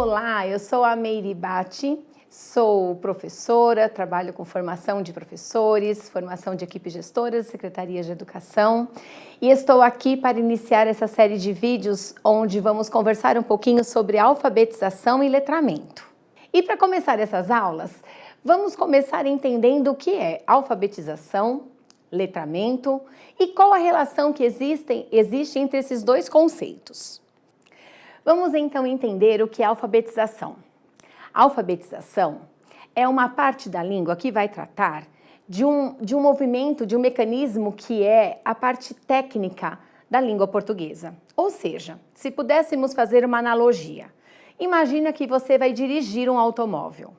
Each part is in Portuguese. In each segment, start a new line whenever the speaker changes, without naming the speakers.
Olá, eu sou a Meire Batti, sou professora, trabalho com formação de professores, formação de equipes gestoras, secretarias de educação e estou aqui para iniciar essa série de vídeos onde vamos conversar um pouquinho sobre alfabetização e letramento. E para começar essas aulas, vamos começar entendendo o que é alfabetização, letramento e qual a relação que existe entre esses dois conceitos. Vamos então entender o que é alfabetização. A alfabetização é uma parte da língua que vai tratar de um movimento, de um mecanismo que é a parte técnica da língua portuguesa. Ou seja, se pudéssemos fazer uma analogia, imagina que você vai dirigir um automóvel.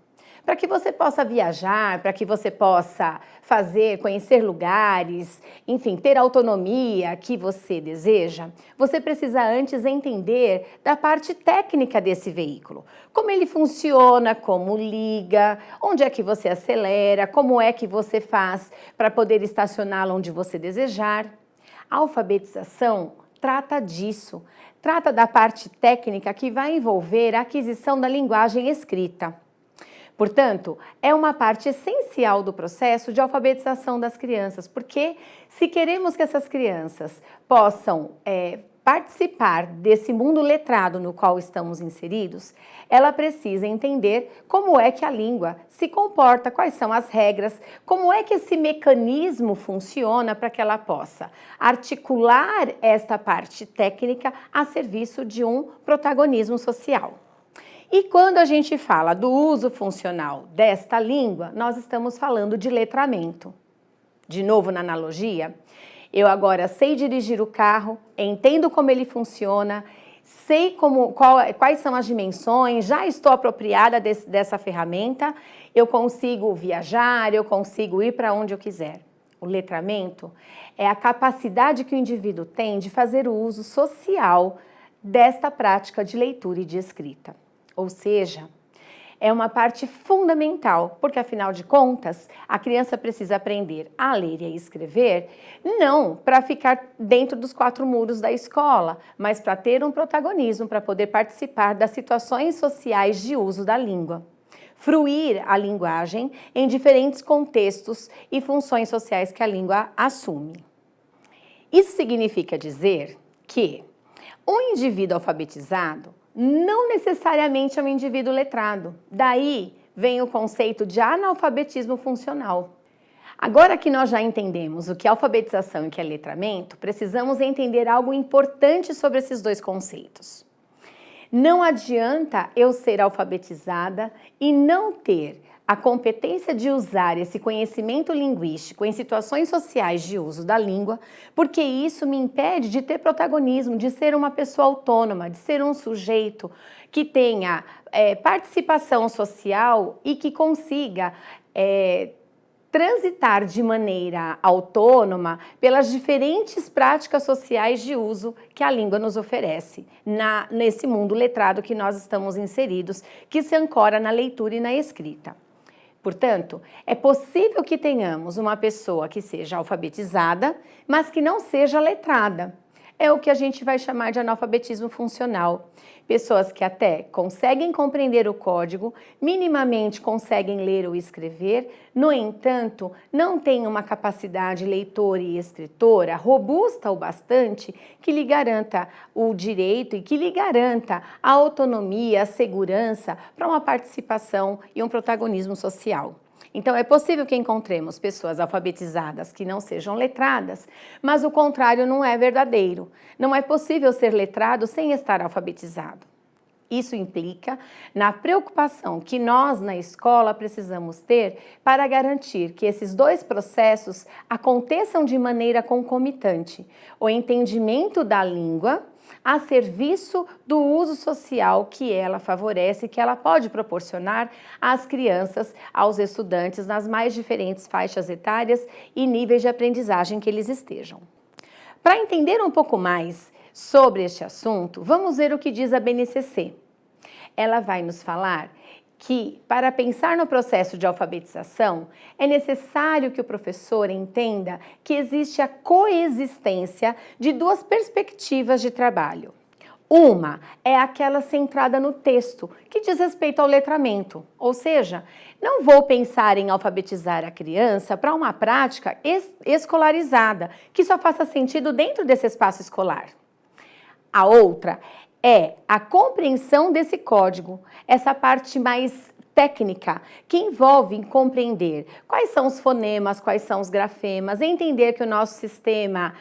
Para que você possa viajar, para que você possa conhecer lugares, enfim, ter a autonomia que você deseja, você precisa antes entender da parte técnica desse veículo. Como ele funciona, como liga, onde é que você acelera, como é que você faz para poder estacioná-lo onde você desejar. A alfabetização trata disso, trata da parte técnica que vai envolver a aquisição da linguagem escrita. Portanto, é uma parte essencial do processo de alfabetização das crianças, porque se queremos que essas crianças possam participar desse mundo letrado no qual estamos inseridos, ela precisa entender como é que a língua se comporta, quais são as regras, como é que esse mecanismo funciona para que ela possa articular esta parte técnica a serviço de um protagonismo social. E quando a gente fala do uso funcional desta língua, nós estamos falando de letramento. De novo, na analogia, eu agora sei dirigir o carro, entendo como ele funciona, sei quais são as dimensões, já estou apropriada dessa ferramenta, eu consigo viajar, eu consigo ir para onde eu quiser. O letramento é a capacidade que o indivíduo tem de fazer o uso social desta prática de leitura e de escrita. Ou seja, é uma parte fundamental, porque afinal de contas, a criança precisa aprender a ler e a escrever, não para ficar dentro dos quatro muros da escola, mas para ter um protagonismo, para poder participar das situações sociais de uso da língua. Fruir a linguagem em diferentes contextos e funções sociais que a língua assume. Isso significa dizer que um indivíduo alfabetizado não necessariamente é um indivíduo letrado. Daí vem o conceito de analfabetismo funcional. Agora que nós já entendemos o que é alfabetização e o que é letramento, precisamos entender algo importante sobre esses dois conceitos. Não adianta eu ser alfabetizada e não ter a competência de usar esse conhecimento linguístico em situações sociais de uso da língua, porque isso me impede de ter protagonismo, de ser uma pessoa autônoma, de ser um sujeito que tenha participação social e que consiga transitar de maneira autônoma pelas diferentes práticas sociais de uso que a língua nos oferece nesse mundo letrado que nós estamos inseridos, que se ancora na leitura e na escrita. Portanto, é possível que tenhamos uma pessoa que seja alfabetizada, mas que não seja letrada. É o que a gente vai chamar de analfabetismo funcional. Pessoas que até conseguem compreender o código, minimamente conseguem ler ou escrever, no entanto, não têm uma capacidade leitora e escritora robusta o bastante que lhe garanta o direito e que lhe garanta a autonomia, a segurança para uma participação e um protagonismo social. Então, é possível que encontremos pessoas alfabetizadas que não sejam letradas, mas o contrário não é verdadeiro. Não é possível ser letrado sem estar alfabetizado. Isso implica na preocupação que nós, na escola, precisamos ter para garantir que esses dois processos aconteçam de maneira concomitante. O entendimento da língua a serviço do uso social que ela favorece, que ela pode proporcionar às crianças, aos estudantes, nas mais diferentes faixas etárias e níveis de aprendizagem que eles estejam. Para entender um pouco mais sobre este assunto, vamos ver o que diz a BNCC. Ela vai nos falar que, para pensar no processo de alfabetização, é necessário que o professor entenda que existe a coexistência de duas perspectivas de trabalho. Uma é aquela centrada no texto, que diz respeito ao letramento, ou seja, não vou pensar em alfabetizar a criança para uma prática escolarizada, que só faça sentido dentro desse espaço escolar. A outra é a compreensão desse código, essa parte mais técnica, que envolve compreender quais são os fonemas, quais são os grafemas, entender que o nosso sistema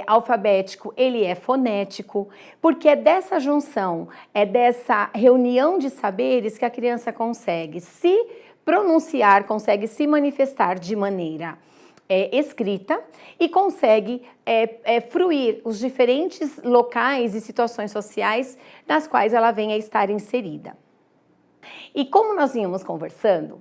alfabético, ele é fonético, porque é dessa junção, é dessa reunião de saberes que a criança consegue se pronunciar, consegue se manifestar de maneira escrita e consegue fruir os diferentes locais e situações sociais nas quais ela venha a estar inserida. E como nós vínhamos conversando,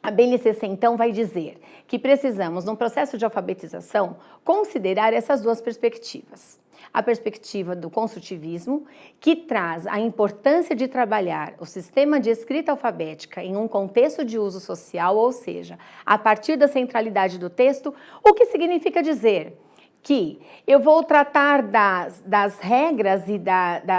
a BNCC então vai dizer que precisamos, no processo de alfabetização, considerar essas duas perspectivas. A perspectiva do construtivismo, que traz a importância de trabalhar o sistema de escrita alfabética em um contexto de uso social, ou seja, a partir da centralidade do texto, o que significa dizer que eu vou tratar das regras e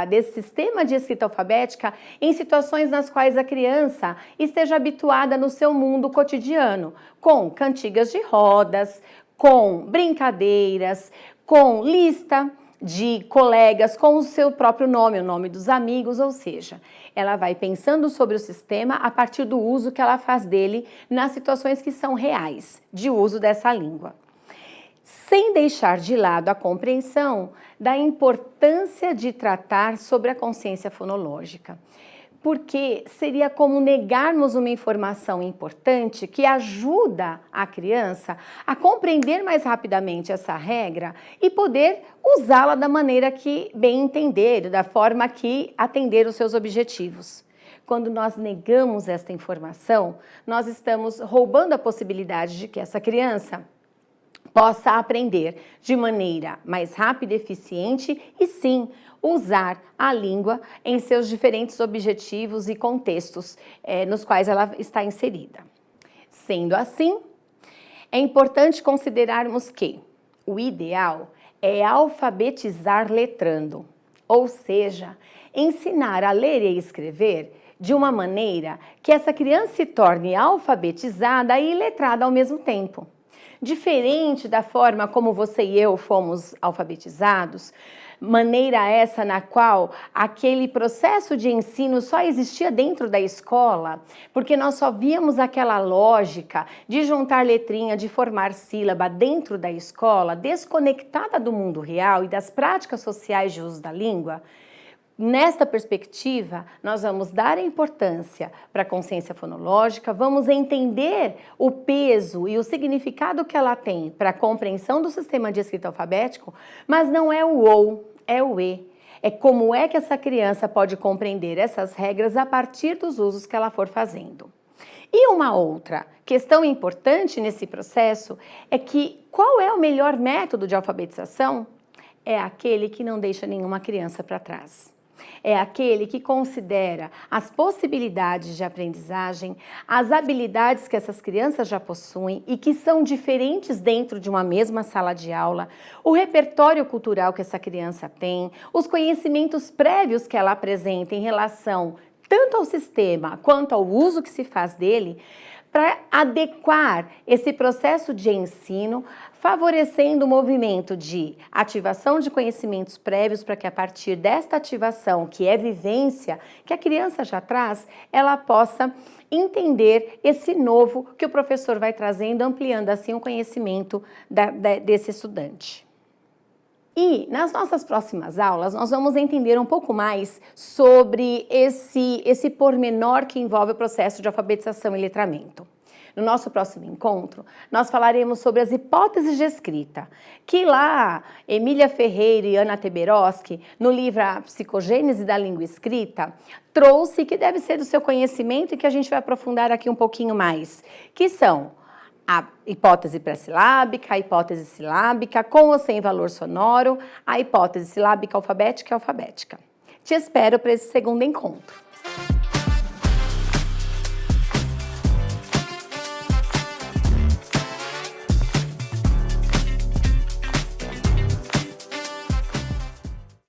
desse sistema de escrita alfabética em situações nas quais a criança esteja habituada no seu mundo cotidiano, com cantigas de rodas, com brincadeiras, com lista de colegas, com o seu próprio nome, o nome dos amigos, ou seja, ela vai pensando sobre o sistema a partir do uso que ela faz dele nas situações que são reais de uso dessa língua, sem deixar de lado a compreensão da importância de tratar sobre a consciência fonológica, porque seria como negarmos uma informação importante que ajuda a criança a compreender mais rapidamente essa regra e poder usá-la da maneira que bem entender, da forma que atender os seus objetivos. Quando nós negamos esta informação, nós estamos roubando a possibilidade de que essa criança possa aprender de maneira mais rápida e eficiente e sim usar a língua em seus diferentes objetivos e contextos nos quais ela está inserida. Sendo assim, é importante considerarmos que o ideal é alfabetizar letrando, ou seja, ensinar a ler e escrever de uma maneira que essa criança se torne alfabetizada e letrada ao mesmo tempo. Diferente da forma como você e eu fomos alfabetizados, maneira essa na qual aquele processo de ensino só existia dentro da escola, porque nós só víamos aquela lógica de juntar letrinha, de formar sílaba dentro da escola, desconectada do mundo real e das práticas sociais de uso da língua. Nesta perspectiva, nós vamos dar importância para a consciência fonológica, vamos entender o peso e o significado que ela tem para a compreensão do sistema de escrita alfabético, mas não é o ou, é o e. É como é que essa criança pode compreender essas regras a partir dos usos que ela for fazendo. E uma outra questão importante nesse processo é que qual é o melhor método de alfabetização? É aquele que não deixa nenhuma criança para trás. É aquele que considera as possibilidades de aprendizagem, as habilidades que essas crianças já possuem e que são diferentes dentro de uma mesma sala de aula, o repertório cultural que essa criança tem, os conhecimentos prévios que ela apresenta em relação tanto ao sistema quanto ao uso que se faz dele, para adequar esse processo de ensino, favorecendo o movimento de ativação de conhecimentos prévios para que a partir desta ativação, que é vivência, que a criança já traz, ela possa entender esse novo que o professor vai trazendo, ampliando assim o conhecimento desse estudante. E nas nossas próximas aulas, nós vamos entender um pouco mais sobre esse pormenor que envolve o processo de alfabetização e letramento. No nosso próximo encontro, nós falaremos sobre as hipóteses de escrita, que lá Emília Ferreira e Ana Teberoski, no livro A Psicogênese da Língua Escrita, trouxe que deve ser do seu conhecimento e que a gente vai aprofundar aqui um pouquinho mais, que são a hipótese pré-silábica, a hipótese silábica, com ou sem valor sonoro, a hipótese silábica alfabética e alfabética. Te espero para esse segundo encontro.